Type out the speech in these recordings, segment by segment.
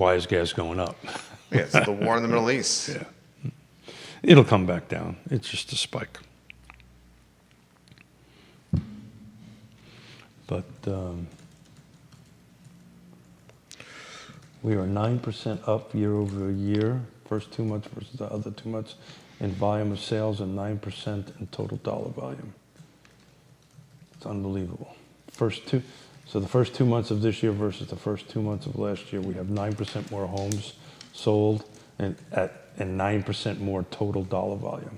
Why is gas going up? Yeah, it's the war in the Middle East. Yeah. It'll come back down. It's just a spike. But we are 9% up year over year, first 2 months versus the other 2 months, in volume of sales and 9% in total dollar volume. It's unbelievable. So the first 2 months of this year versus the first 2 months of last year, we have 9% more homes sold and 9% more total dollar volume.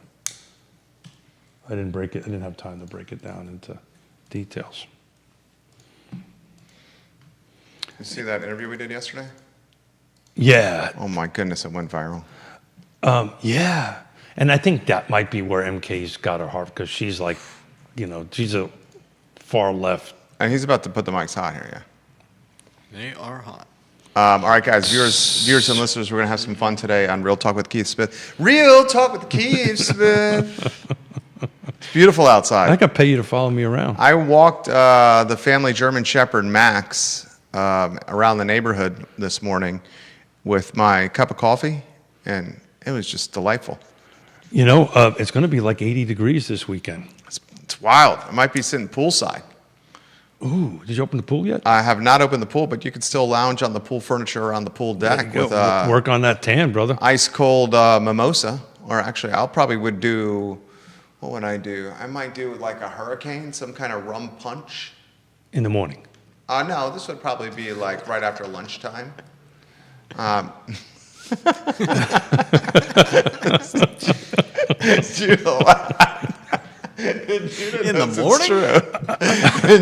I didn't have time to break it down into details. You see that interview we did yesterday? Yeah. Oh my goodness, it went viral. Yeah. And I think that might be where MK's got her heart, because she's like, she's a far left. And he's about to put the mics hot here, yeah. They are hot. All right, guys, viewers and listeners, we're going to have some fun today on Real Talk with Keith Smith. Real Talk with Keith Smith. It's beautiful outside. I could pay you to follow me around. I walked the family German Shepherd, Max, around the neighborhood this morning with my cup of coffee, and it was just delightful. It's going to be like 80 degrees this weekend. It's wild. I might be sitting poolside. Ooh, did you open the pool yet? I have not opened the pool, but you can still lounge on the pool furniture or on the pool deck with work on that tan, brother. Ice cold mimosa. Or actually, would do. What would I do? I might do like a hurricane, some kind of rum punch. In the morning. No, this would probably be like right after lunchtime. In the morning?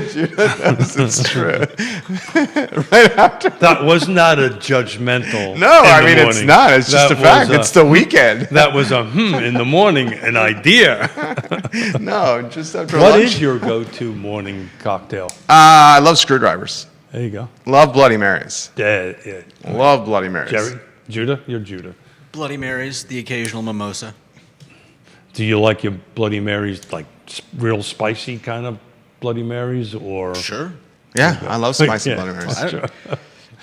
Judah knows it's true. Right after. That was not a judgmental. No, I mean, it's not. It's just a fact. It's the weekend. That was in the morning, an idea. No, just after lunch. What lunch. is your go-to morning cocktail? I love screwdrivers. There you go. Love Bloody Marys. Yeah. Love Bloody Marys. Jerry? Judah? You're Judah. Bloody Marys, the occasional mimosa. Do you like your Bloody Marys like real spicy kind of Bloody Marys, or? Sure. Yeah, I love spicy Bloody Marys.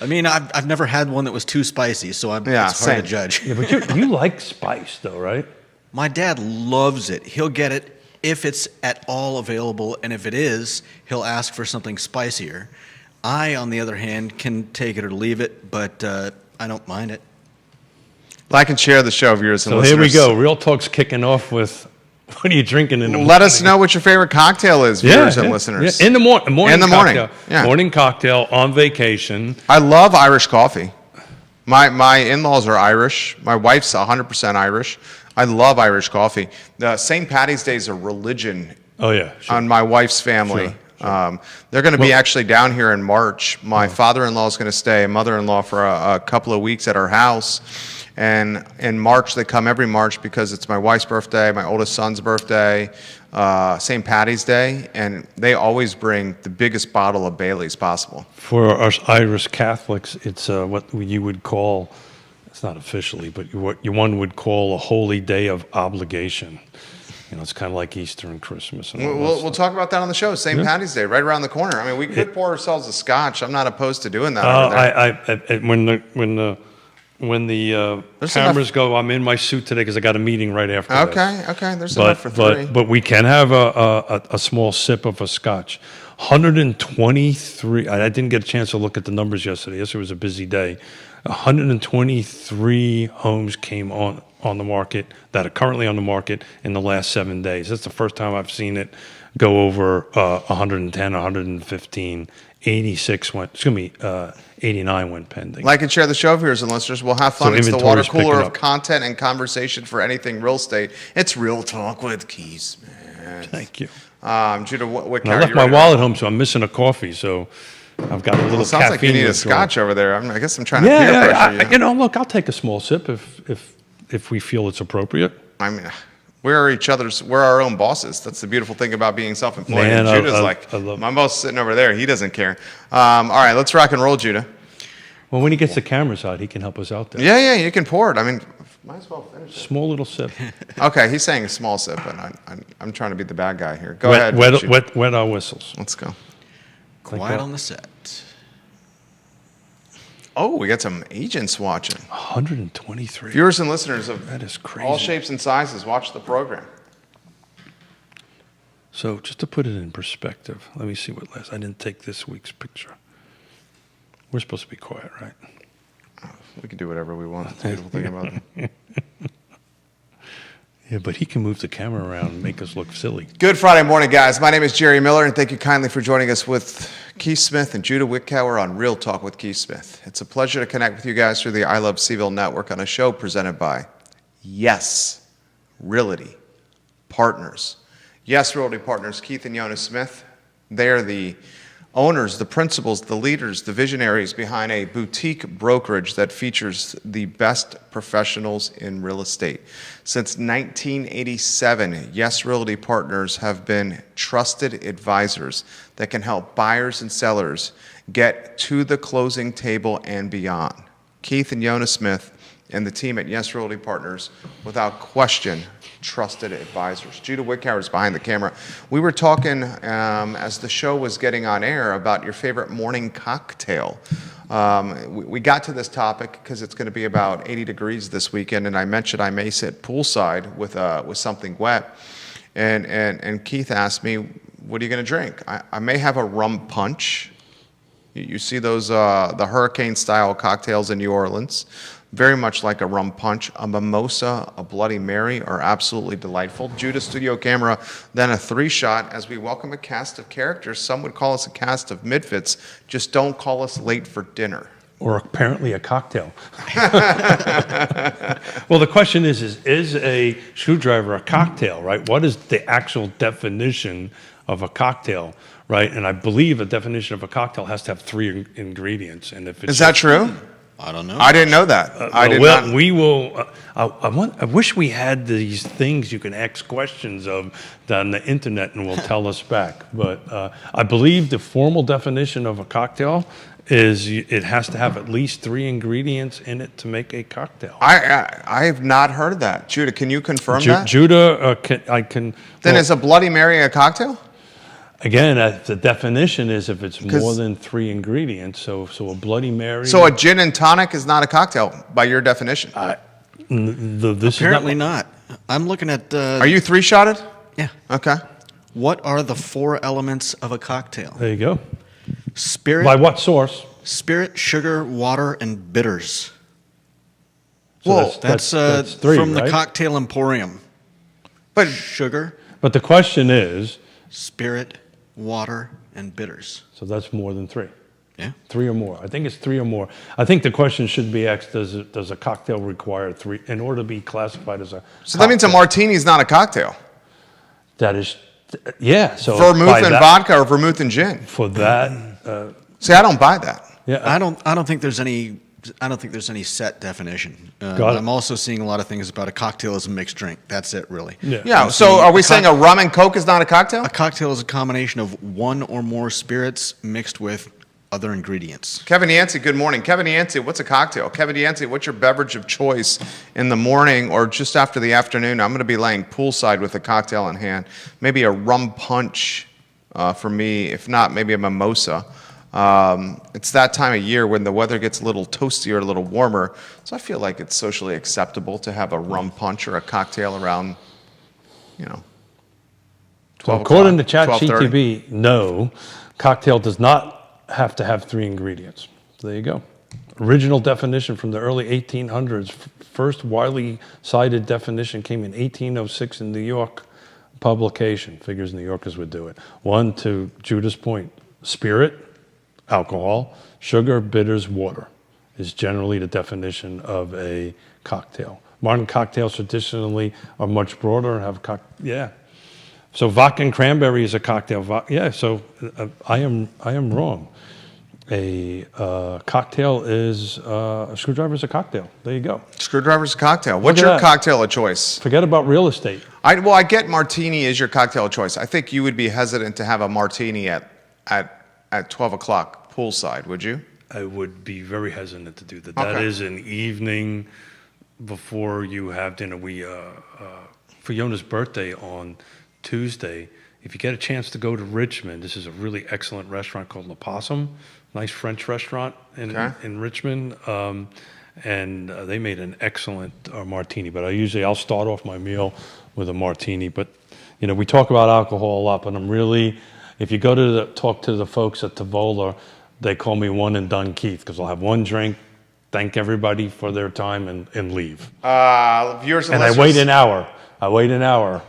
I mean, I've never had one that was too spicy, so it's hard same. to judge. Yeah, but you like spice, though, right? My dad loves it. He'll get it if it's at all available, and if it is, he'll ask for something spicier. I, on the other hand, can take it or leave it, but I don't mind it. Like and share the show, viewers and so listeners. Here we go. Real Talk's kicking off with, what are you drinking in the morning? Let us know what your favorite cocktail is, viewers and listeners. Yeah. In the morning cocktail. Yeah. Morning cocktail on vacation. I love Irish coffee. My in-laws are Irish. My wife's 100% Irish. I love Irish coffee. The St. Patty's Day is a religion on my wife's family. Sure. They're going to be actually down here in March. My father-in-law is going to stay, mother-in-law, for a couple of weeks at our house. And in March, they come every March because it's my wife's birthday, my oldest son's birthday, St. Patty's Day, and they always bring the biggest bottle of Bailey's possible. For us Irish Catholics, it's what you would call, it's not officially, but what one would call a holy day of obligation. It's kind of like Easter and Christmas. And we'll talk about that on the show. St. Patty's Day, right around the corner. I mean, we could pour ourselves a scotch. I'm not opposed to doing that. When the cameras go, I'm in my suit today because I got a meeting right after this. Okay. There's enough for three. But we can have a small sip of a scotch. 123. I didn't get a chance to look at the numbers yesterday. Yesterday was a busy day. 123 homes came on the market that are currently on the market in the last 7 days. That's the first time I've seen it go over 110, 115. 86 went. 89 went pending. Like and share the show, viewers and listeners. We'll have fun. It's the water cooler of content and conversation for anything real estate. It's Real Talk with Keith, man. Thank you. Judah, what I left my wallet home, so I'm missing a coffee. So I've got a little. Sounds caffeine like you need a withdrawal. scotch over there. I guess I'm trying to peer pressure you. Look, I'll take a small sip if we feel it's appropriate. I mean, we're our own bosses. That's the beautiful thing about being self-employed. Man, and Judah's my boss is sitting over there. He doesn't care. All right, let's rock and roll, Judah. Well, when he gets the cameras out, he can help us out there. Yeah, you can pour it. I mean, might as well finish it. Small little sip. Okay, he's saying a small sip, but I'm trying to be the bad guy here. Go ahead. Wet our whistles. Let's go. Quiet on the set. Oh, we got some agents watching. 123. Viewers and listeners of That is crazy. all shapes and sizes watch the program. So just to put it in perspective, let me see what last. I didn't take this week's picture. We're supposed to be quiet, right? We can do whatever we want. That's the beautiful thing about it. Yeah, but he can move the camera around and make us look silly. Good Friday morning, guys. My name is Jerry Miller, and thank you kindly for joining us with Keith Smith and Judah Wickower on Real Talk with Keith Smith. It's a pleasure to connect with you guys through the I Love CVille network on a show presented by Yes Realty Partners. Yes Realty Partners, Keith and Jonas Smith. They are the owners, the principals, the leaders, the visionaries behind a boutique brokerage that features the best professionals in real estate. Since 1987, Yes Realty Partners have been trusted advisors that can help buyers and sellers get to the closing table and beyond. Keith and Jonas Smith and the team at Yes Realty Partners, without question, trusted advisors. Judah Wickower is behind the camera. We were talking as the show was getting on air about your favorite morning cocktail. We got to this topic because it's going to be about 80 degrees this weekend, and I mentioned I may sit poolside with something wet. And Keith asked me, "What are you going to drink?" I may have a rum punch. You see those the hurricane-style cocktails in New Orleans. Very much like a rum punch, a mimosa, a Bloody Mary are absolutely delightful. Judah studio camera, then a 3-shot as we welcome a cast of characters. Some would call us a cast of midfits. Just don't call us late for dinner. Or apparently a cocktail. Well, the question is a screwdriver a cocktail, right? What is the actual definition of a cocktail, right? And I believe a definition of a cocktail has to have 3 ingredients. And if it's Is that true? I don't know. I didn't know that. I did well, not. we will. I wish we had these things you can ask questions of on the internet, and will tell us back. But I believe the formal definition of a cocktail is it has to have at least 3 ingredients in it to make a cocktail. I have not heard that. Judah, can you confirm that? Judah, I can. Then well, is a Bloody Mary a cocktail? Again, the definition is if it's more than 3 ingredients. So a Bloody Mary. So a gin and tonic is not a cocktail by your definition. This Apparently is not. I'm looking at. Are you 3-shotted? Yeah. Okay. What are the 4 elements of a cocktail? There you go. Spirit. By what source? Spirit, sugar, water, and bitters. So Well, That's 3, from the right? Cocktail Emporium. But Sugar, But the question is, spirit, water, and bitters. so that's more than 3. Yeah. 3 or more. I think it's 3 or more. I think the question should be asked: does a cocktail require 3 in order to be classified as a? so that means a martini is not a cocktail. That is, yeah. So Vermouth by and that- vodka or vermouth and gin. for that. See, I don't buy that. Yeah. I don't think there's any. I don't think there's any set definition. Got it. I'm also seeing a lot of things about a cocktail as a mixed drink. That's it, really. Yeah. Yeah. So are we saying a rum and coke is not a cocktail? A cocktail is a combination of 1 or more spirits mixed with other ingredients. Kevin Yancey, good morning. Kevin Yancey, what's a cocktail? Kevin Yancey, what's your beverage of choice in the morning or just after the afternoon? I'm going to be laying poolside with a cocktail in hand. Maybe a rum punch for me. If not, maybe a mimosa. It's that time of year when the weather gets a little toastier, a little warmer. So I feel like it's socially acceptable to have a rum punch or a cocktail around, 12 According to o'clock, 12:30. ChatGPT, no, cocktail does not have to have 3 ingredients. There you go. Original definition from the early 1800s. First widely cited definition came in 1806 in New York publication. Figures New Yorkers would do it. 1, to Judah's point, spirit, alcohol, sugar, bitters, water is generally the definition of a cocktail. Modern cocktails traditionally are much broader and have yeah. So vodka and cranberry is a cocktail. Yeah. So I am wrong. A cocktail is a screwdriver is a cocktail. There you go. Screwdriver's a cocktail. What's at your that. cocktail of choice? Forget about real estate. I get martini is your cocktail of choice. I think you would be hesitant to have a martini at 12 o'clock poolside, would you? I would be very hesitant to do that. Okay. That is an evening before you have dinner. We for Yona's birthday on Tuesday, if you get a chance to go to Richmond, this is a really excellent restaurant called Le Possum, nice French restaurant in Richmond. And they made an excellent martini. But I'll start off my meal with a martini. But, we talk about alcohol a lot, but if you go to talk to the folks at Tavola, they call me one and done Keith, because I'll have one drink, thank everybody for their time, and leave. Viewers and I wait an hour.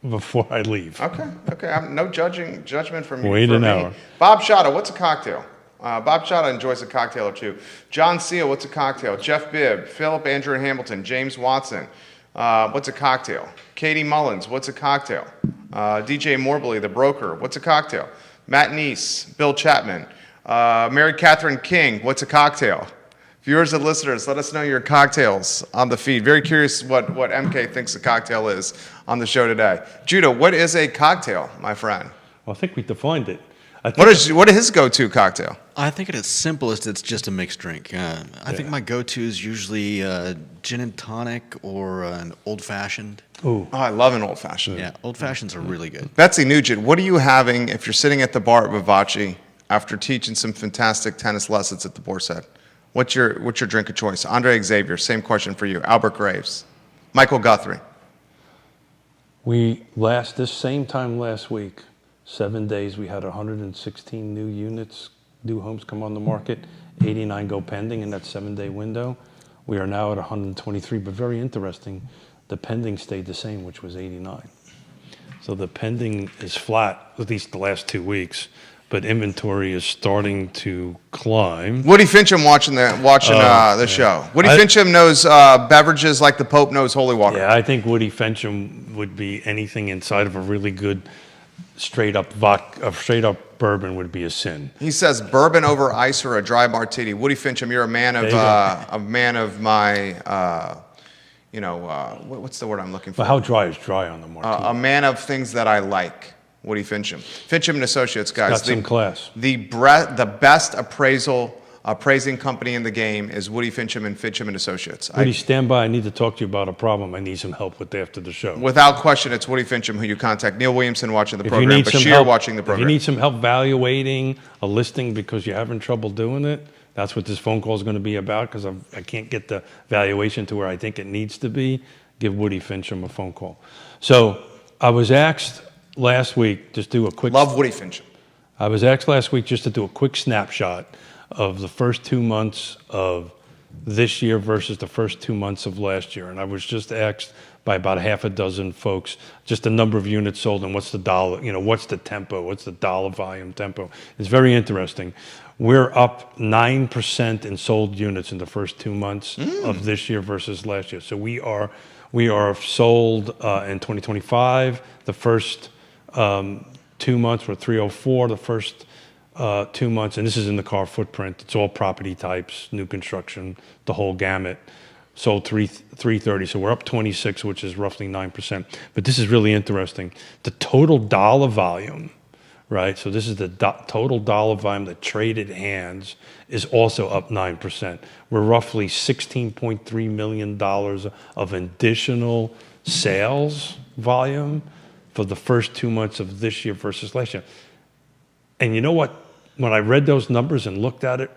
Before I leave. Okay. I'm no judgment from you. Wait an hour. Bob Shada, what's a cocktail? Bob Shada enjoys a cocktail or two. John Seal, what's a cocktail? Jeff Bibb, Philip Andrew Hamilton, James Watson, what's a cocktail? Katie Mullins, what's a cocktail? DJ Morbley, the broker, what's a cocktail? Matt Neese, Bill Chapman, Mary Catherine King, what's a cocktail? Viewers and listeners, let us know your cocktails on the feed. Very curious what MK thinks a cocktail is on the show today. Judah, what is a cocktail, my friend? Well, I think we defined it. What is his go-to cocktail? I think at its simplest, it's just a mixed drink. I think my go-to is usually gin and tonic or an old-fashioned. Ooh. Oh, I love an old-fashioned. Yeah, old-fashions are really good. Betsy Nugent, what are you having if you're sitting at the bar at Vivace after teaching some fantastic tennis lessons at the Boar's Head? What's your drink of choice? Andre Xavier, same question for you. Albert Graves. Michael Guthrie. This same time last week, 7 days, we had 116 new homes come on the market, 89 go pending in that 7-day window. We are now at 123, but very interesting, the pending stayed the same, which was 89. So the pending is flat, at least the last 2 weeks, but inventory is starting to climb. Woody Fincham watching the show. Woody Fincham knows beverages like the Pope knows holy water. Yeah, I think Woody Fincham would be anything inside of a really good straight up bourbon would be a sin. He says bourbon over ice or a dry martini. Woody Fincham, you're a man of my. What's the word I'm looking for? Well, how dry is dry on the martini? A man of things that I like. Woody Fincham. Fincham and Associates, guys. Got some class. The best appraising company in the game is Woody Fincham and Associates. Woody, stand by. I need to talk to you about a problem I need some help with after the show. Without question, it's Woody Fincham who you contact. Neil Williamson watching the program. Bashir watching the program. If you need some help valuating a listing because you're having trouble doing it, that's what this phone call is going to be about, because I can't get the valuation to where I think it needs to be. Give Woody Fincham a phone call. So I was asked last week, just do a quick... Love Woody Fincham. I was asked last week just to do a quick snapshot of the first 2 months of this year versus the first 2 months of last year. And I was just asked by about half a dozen folks, just the number of units sold and what's the dollar, what's the tempo, what's the dollar volume tempo. It's very interesting. We're up 9% in sold units in the first 2 months of this year versus last year. So we are sold in 2025, the first 2 months were 304, the first 2 months, and this is in the car footprint. It's all property types, new construction, the whole gamut. Sold 330, so we're up 26, which is roughly 9%. But this is really interesting. The total dollar volume, right? So this is the total dollar volume that traded hands is also up 9%. We're roughly $16.3 million of additional sales volume for the first 2 months of this year versus last year. And you know what? When I read those numbers and looked at it,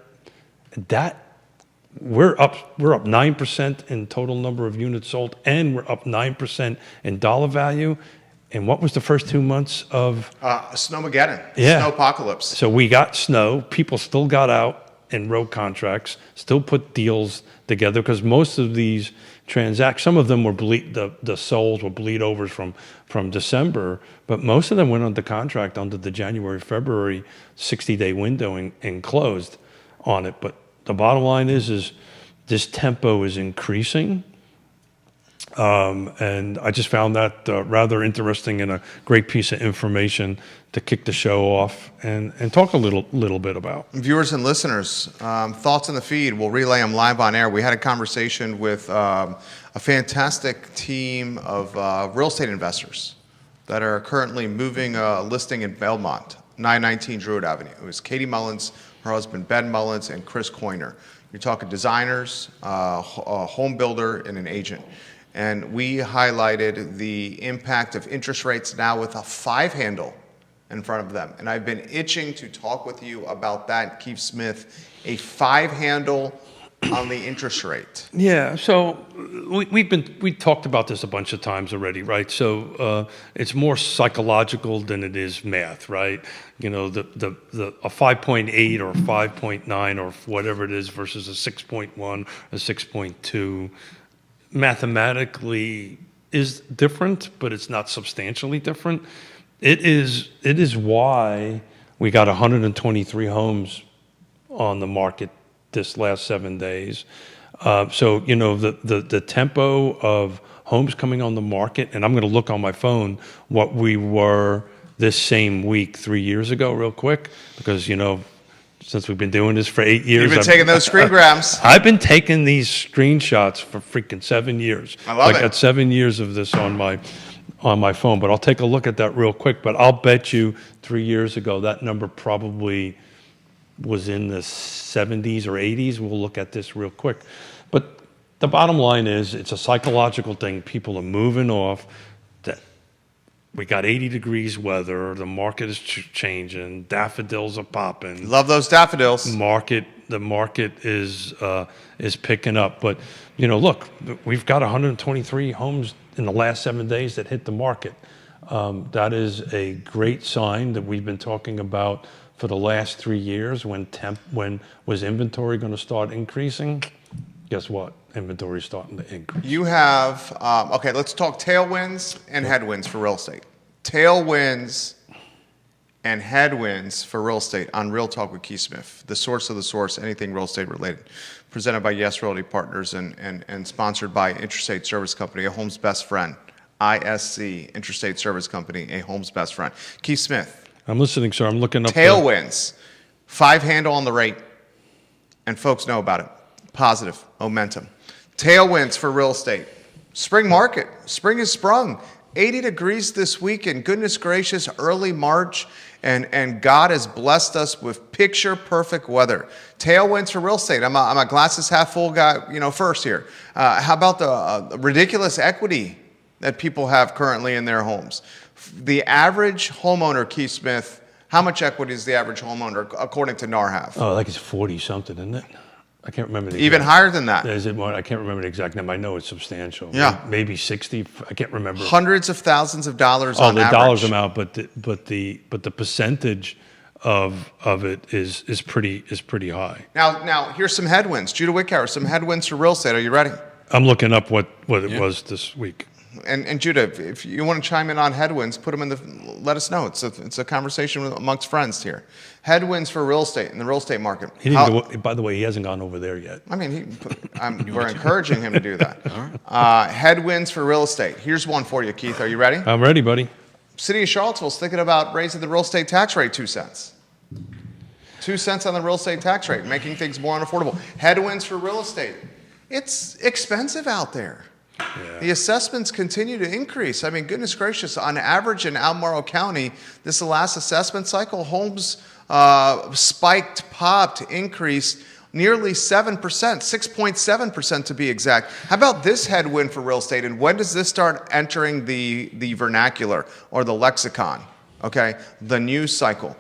we're up 9% in total number of units sold, and we're up 9% in dollar value. And what was the first 2 months of? Snowmageddon. Yeah. Snowpocalypse. So we got snow. People still got out and wrote contracts, still put deals together, because most of these transactions, some of them were the souls were bleed overs from December, but most of them went under contract under the January, February 60-day window and closed on it. But the bottom line is this tempo is increasing. And I just found that rather interesting and a great piece of information to kick the show off and talk a little bit about. Viewers and listeners, thoughts on the feed, we'll relay them live on air. We had a conversation with a fantastic team of real estate investors that are currently moving a listing in Belmont, 919 Druid Avenue. It was Katie Mullins, her husband Ben Mullins, and Chris Coiner. You're talking designers, a home builder, and an agent. And we highlighted the impact of interest rates now with a 5 handle in front of them. And I've been itching to talk with you about that, Keith Smith, a 5 handle on the interest rate. Yeah, so we talked about this a bunch of times already, right? So it's more psychological than it is math, right? You know, a 5.8 or 5.9 or whatever it is versus a 6.1, a 6.2, mathematically is different, but it's not substantially different. It is why we got 123 homes on the market this last 7 days. So, you know, the tempo of homes coming on the market, and I'm going to look on my phone what we were this same week 3 years ago real quick, because, you know, since we've been doing this for 8 years. You've been taking those screen grabs. I've been taking these screenshots for freaking 7 years. I love it. I got 7 years of this on my phone, but I'll take a look at that real quick. But I'll bet you 3 years ago that number probably was in the 70s or 80s. We'll look at this real quick. But the bottom line is it's a psychological thing. People are moving off. That we got 80 degrees weather. The market is changing. Daffodils are popping. Love those daffodils. The market is picking up. But, you know, look, we've got 123 homes in the last 7 days that hit the market. That is a great sign that we've been talking about for the last 3 years. When was inventory going to start increasing? Guess what? Inventory is starting to increase. You have, okay, let's talk tailwinds and headwinds for real estate. Tailwinds and headwinds for real estate on Real Talk with Keith Smith, the source of the source, anything real estate related. Presented by Yes Realty Partners and sponsored by Interstate Service Company, a home's best friend. ISC, Interstate Service Company, a home's best friend. Keith Smith. I'm listening, sir. I'm looking up. Tailwinds, 5 handle on the rate, and folks know about it. Positive momentum. Tailwinds for real estate. Spring market. Spring has sprung. 80 degrees this weekend. Goodness gracious, early March, and God has blessed us with picture perfect weather. Tailwinds for real estate. I'm a glasses half full guy, you know, first here. How about the ridiculous equity that people have currently in their homes? The average homeowner, Keith Smith, how much equity does the average homeowner, according to NAR, have? Oh, like it's 40 something, isn't it? I can't remember the Even exact, higher than that. Is it more? I can't remember the exact number. I know it's substantial. Yeah. Maybe 60. I can't remember. Hundreds of thousands of dollars Oh, on the average. dollars amount, but the percentage of it is pretty high. Now here's some headwinds. Judah Wickower, some headwinds for real estate. Are you ready? I'm looking up what it was this week. And Judah, if you want to chime in on headwinds, put them let us know. It's a conversation amongst friends here. Headwinds for real estate in the real estate market. By the way, he hasn't gone over there yet. I mean, we're encouraging him to do that. Headwinds for real estate. Here's one for you, Keith. Are you ready? I'm ready, buddy. City of Charlottesville's thinking about raising the real estate tax rate 2 cents. 2 cents on the real estate tax rate, making things more unaffordable. Headwinds for real estate. It's expensive out there. Yeah. The assessments continue to increase. I mean, goodness gracious, on average in Albemarle County, this is the last assessment cycle, homes spiked, popped, increased nearly 7%, 6.7% to be exact. How about this headwind for real estate, and when does this start entering the vernacular or the lexicon? Okay, the news cycle.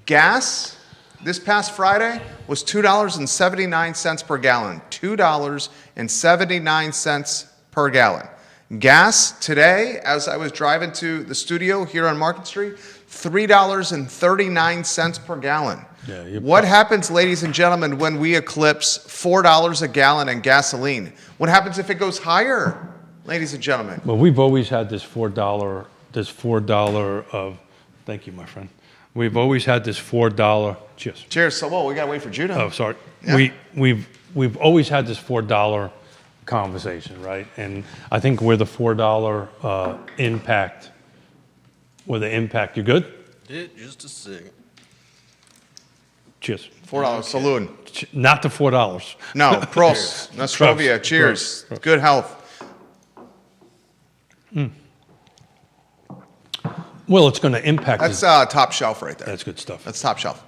Gas, this past Friday, was $2.79 per gallon. $2.79 per gallon. Gas today, as I was driving to the studio here on Market Street, $3.39 per gallon. Yeah, what happens, ladies and gentlemen, when we eclipse $4 a gallon in gasoline? What happens if it goes higher, ladies and gentlemen? Well, we've always had this $4 of, thank you, my friend. We've always had this $4. Cheers. Cheers. So, well, we got to wait for Judah. Oh, sorry. Yeah. We've always had this $4 conversation, right? And I think where the $4 impact, you good? Yeah, just a second. Cheers. $4 saloon. Not the $4. No, Prost, Nostrovia. Cheers. Prost. Good health. Well, it's going to impact. That's top shelf right there. That's good stuff. That's top shelf.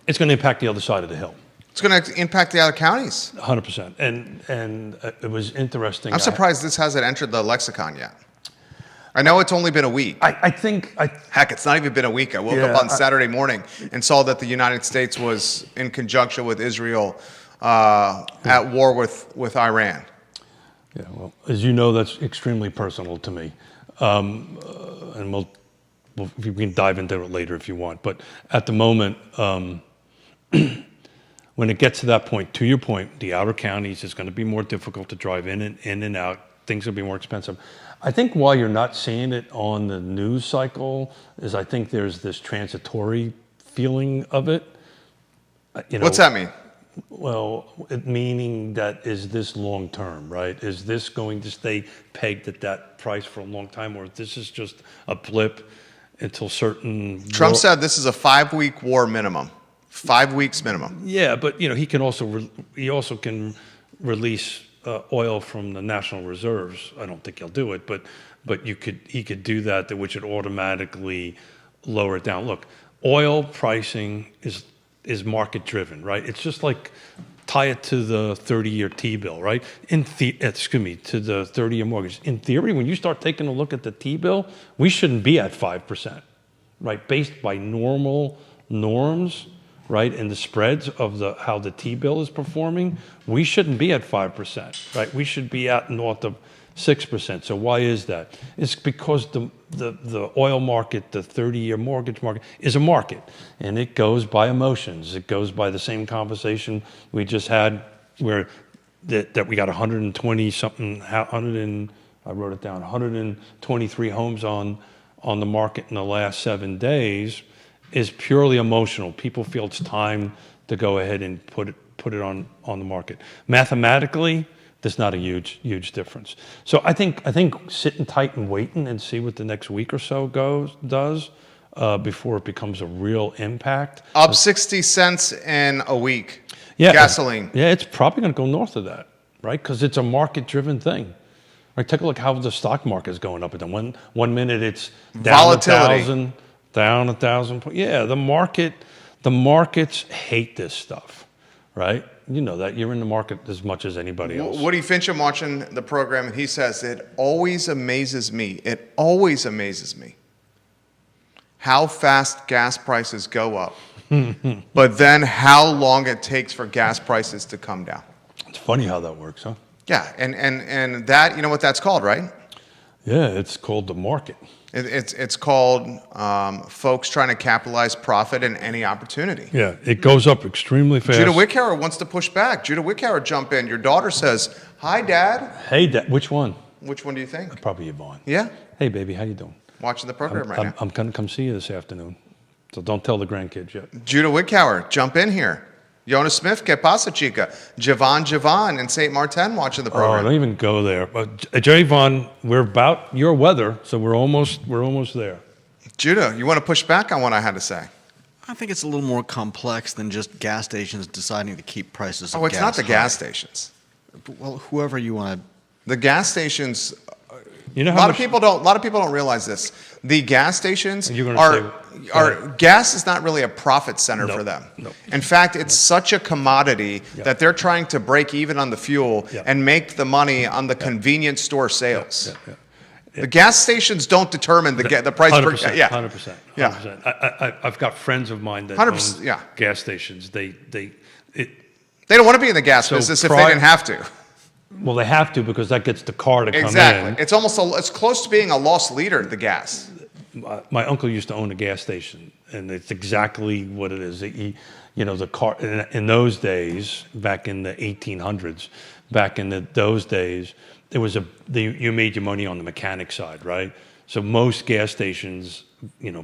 It's going to impact the other side of the hill. It's going to impact the other counties. 100%. And it was interesting. I'm surprised this hasn't entered the lexicon yet. I know it's only been a week. I think Heck, it's not even been a week. I woke up on Saturday morning and saw that the United States was in conjunction with Israel at war with Iran. Yeah, well, as you know, that's extremely personal to me, and we can dive into it later if you want. But at the moment, when it gets to that point, to your point, the outer counties is going to be more difficult to drive in and out. Things will be more expensive. I think why you're not seeing it on the news cycle is I think there's this transitory feeling of it. What's that mean? Well, meaning that is this long term, right? Is this going to stay pegged at that price for a long time, or this is just a blip until certain... Trump said this is a 5-week war minimum. 5 weeks minimum. Yeah, but he can also can release oil from the national reserves. I don't think he'll do it, but he could do that, which would automatically lower it down. Look, oil pricing is market driven, right? It's just like tie it to the 30-year T-bill, right? To the 30-year mortgage. In theory, when you start taking a look at the T-bill, we shouldn't be at 5%, right? Based by normal norms, right, and the spreads of how the T-bill is performing, we shouldn't be at 5%, right? We should be at north of 6%. So why is that? It's because the oil market, the 30-year mortgage market, is a market, and it goes by emotions. It goes by the same conversation we just had, where that we got 120-something, I wrote it down, 123 homes on the market in the last 7 days. Is purely emotional. People feel it's time to go ahead and put it on the market. Mathematically, there's not a huge difference. So I think sitting tight and waiting and see what the next week or so does before it becomes a real impact. Up 60 cents in a week. Yeah, gasoline. Yeah, it's probably going to go north of that, right? Because it's a market-driven thing. Right? Take a look how the stock market is going up. And then one minute it's down volatility. 1,000. Down 1,000 points. Yeah, the markets hate this stuff, right? You know that. You're in the market as much as anybody else. Woody Finch, I'm watching the program, and he says, it always amazes me how fast gas prices go up, but then how long it takes for gas prices to come down. It's funny how that works, huh? Yeah, and that, you know what that's called, right? Yeah, it's called the market. It's called folks trying to capitalize profit in any opportunity. Yeah, it goes up extremely fast. Judah Wickhauer wants to push back. Judah Wickhauer, jump in. Your daughter says, "Hi, Dad." Hey, Dad. Which one? Which one do you think? Probably Yvonne. Yeah. Hey, baby, how you doing? Watching the program right now. I'm going to come see you this afternoon, so don't tell the grandkids yet. Judah Wickhauer, jump in here. Jonas Smith, que pasa, chica? Javon in St. Martin watching the program. Oh, don't even go there. But Javon, we're about your weather, so we're almost there. Judah, you want to push back on what I had to say? I think it's a little more complex than just gas stations deciding to keep prices of gas. Oh, it's not the gas stations. Well, whoever you want to. The gas stations. You know a lot of people don't realize this. The gas stations gas is not really a profit center for them. No. In fact, it's such a commodity that they're trying to break even on the fuel and make the money on the convenience store sales. The gas stations don't determine the price 100%, per. Yeah, 100%. Yeah. I've got friends of mine that 100%, own gas stations. They don't want to be in the gas business if they didn't have to. Well, they have to because that gets the car to come in. Exactly. It's it's close to being a lost leader, the gas. My uncle used to own a gas station, and it's exactly what it is. The car in those days, back in the 1800s, those days, you made your money on the mechanic side, right? So most gas stations,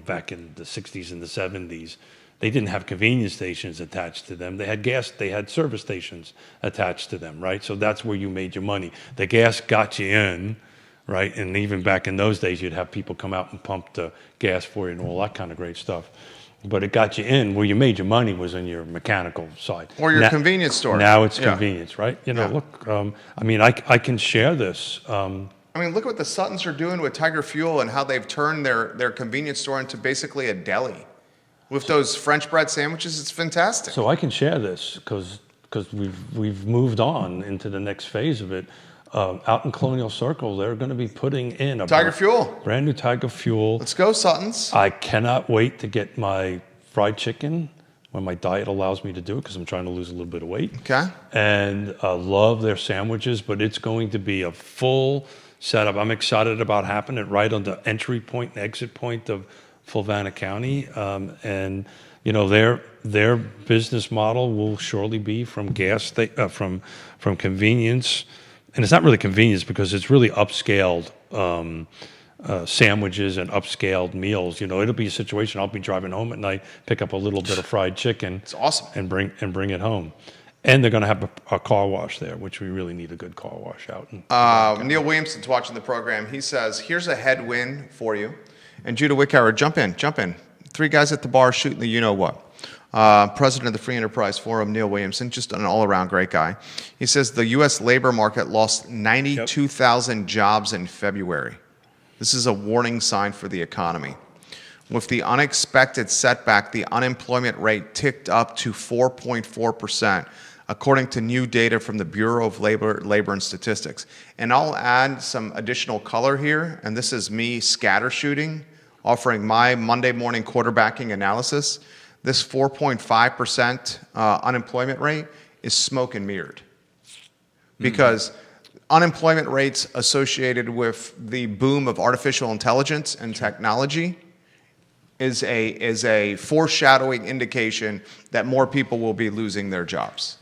back in the 60s and the 70s, they didn't have convenience stations attached to them. They had service stations attached to them, right? So that's where you made your money. The gas got you in, right? And even back in those days, you'd have people come out and pump the gas for you and all that kind of great stuff. But it got you in. Where you made your money was in your mechanical side. Or your convenience store. Now it's convenience, right? Look, I can share this. Look what the Suttons are doing with Tiger Fuel and how they've turned their convenience store into basically a deli. With those French bread sandwiches, it's fantastic. So I can share this because we've moved on into the next phase of it. Out in Colonial Circle, they're going to be putting in a Tiger Fuel. brand new Tiger Fuel. Let's go, Suttons. I cannot wait to get my fried chicken when my diet allows me to do it, because I'm trying to lose a little bit of weight. Okay. And love their sandwiches, but it's going to be a full setup. I'm excited about having it right on the entry point and exit point of Fluvanna County. And you know, their business model will surely be from from convenience, and it's not really convenience because it's really upscaled sandwiches and upscaled meals. You know, it'll be a situation. I'll be driving home at night, pick up a little bit of fried chicken. It's awesome. And bring it home. And they're going to have a car wash there, which we really need a good car wash out. Neil Williamson's watching the program. He says, here's a headwind for you. And Judah Wickhauer, jump in. 3 guys at the bar shooting the you-know-what. President of the Free Enterprise Forum, Neil Williamson, just an all-around great guy. He says the U.S. labor market lost 92,000 jobs in February. This is a warning sign for the economy. With the unexpected setback, the unemployment rate ticked up to 4.4%, according to new data from the Bureau of Labor and Statistics. And I'll add some additional color here, and this is me scattershooting, offering my Monday morning quarterbacking analysis. This 4.5% unemployment rate is smoke and mirrored. Because unemployment rates associated with the boom of artificial intelligence and technology is a foreshadowing indication that more people will be losing their jobs.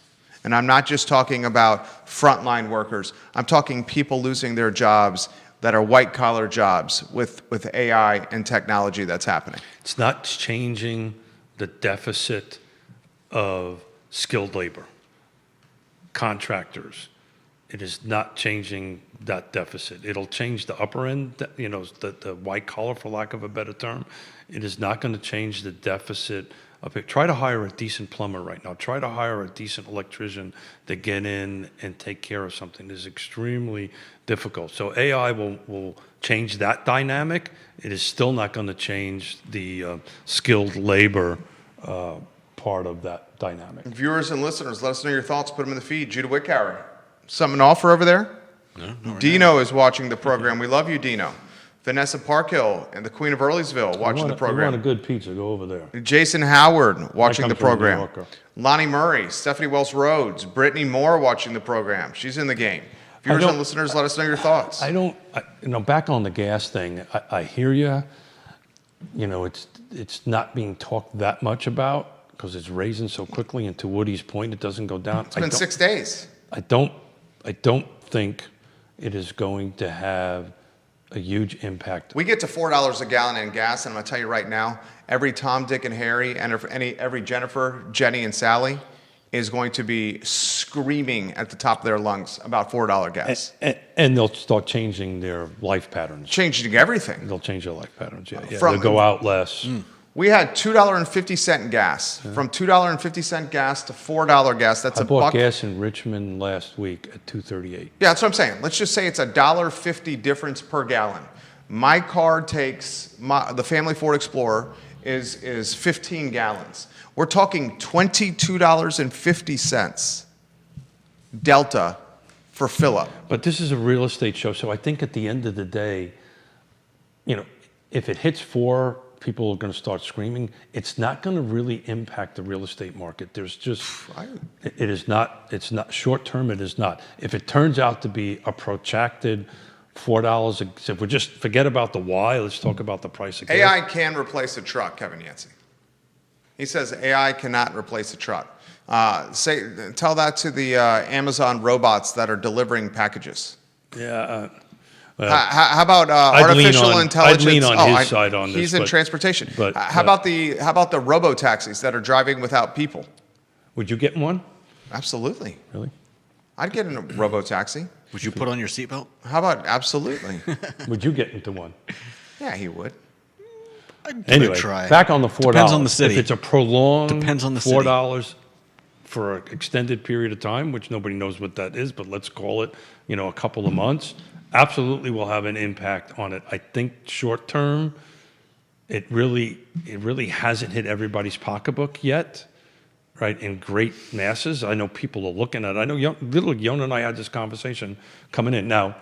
And I'm not just talking about frontline workers. I'm talking people losing their jobs that are white-collar jobs with AI and technology that's happening. It's not changing the deficit of skilled labor, contractors. It is not changing that deficit. It'll change the upper end, you know, the white collar, for lack of a better term. It is not going to change the deficit of it. Try to hire a decent plumber right now. Try to hire a decent electrician to get in and take care of something. It is extremely difficult. So AI will change that dynamic. It is still not going to change the skilled labor part of that dynamic. Viewers and listeners, let us know your thoughts. Put them in the feed. Judah Wickhauer. Something to offer over there? No, Dino is watching the program. We love you, Dino. Vanessa Parkhill and the Queen of Earlysville watching the program. You want a good pizza, go over there. Jason Howard watching the program. New Yorker. Lonnie Murray, Stephanie Wells Rhodes, Brittany Moore watching the program. She's in the game. Viewers and listeners, let us know your thoughts. Back on the gas thing, I hear you. You know, it's not being talked that much about because it's raising so quickly, and to Woody's point, it doesn't go down. It's been 6 days. I don't think it is going to have a huge impact. We get to $4 a gallon in gas, and I'm going to tell you right now, every Tom, Dick, and Harry, and every Jennifer, Jenny, and Sally is going to be screaming at the top of their lungs about $4 gas. And they'll start changing their life patterns. Changing everything. They'll change their life patterns, yeah. They'll go out less. We had $2.50 gas. From $2.50 gas to $4 gas. That's I bought gas in Richmond last week at $2.38. Yeah, that's what I'm saying. Let's just say it's $1.50 difference per gallon. My car takes, the family Ford Explorer is 15 gallons. We're talking $22.50 delta for fill-up. But this is a real estate show, so I think at the end of the day, you know, if it hits 4, people are going to start screaming. It's not going to really impact the real estate market. There's just, it's not short term. It is not. If it turns out to be a protracted $4, if we just forget about the why, let's talk about the price of gas. AI can replace a truck, Kevin Yancey. He says AI cannot replace a truck. Tell that to the Amazon robots that are delivering packages. Yeah. How about artificial intelligence? I'd lean on his side on this. He's in transportation. But how about the robo taxis that are driving without people? Would you get one? Absolutely. Really? I'd get in a robo taxi. Would you put on your seatbelt? How about absolutely? Would you get into one? Yeah, he would. Anyway, try. Back on the $4. Depends on the city. If it's a prolonged Depends on the $4 for an extended period of time, which nobody knows what that is, but let's call it, you know, a couple of months, absolutely will have an impact on it. I think short term, it really hasn't hit everybody's pocketbook yet. right, in great masses. I know people are looking at it. I know little Yona and I had this conversation coming in. Now,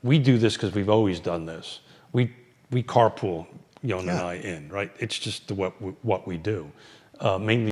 we do this because we've always done this. We carpool Yona and I in, right? It's just what we do, mainly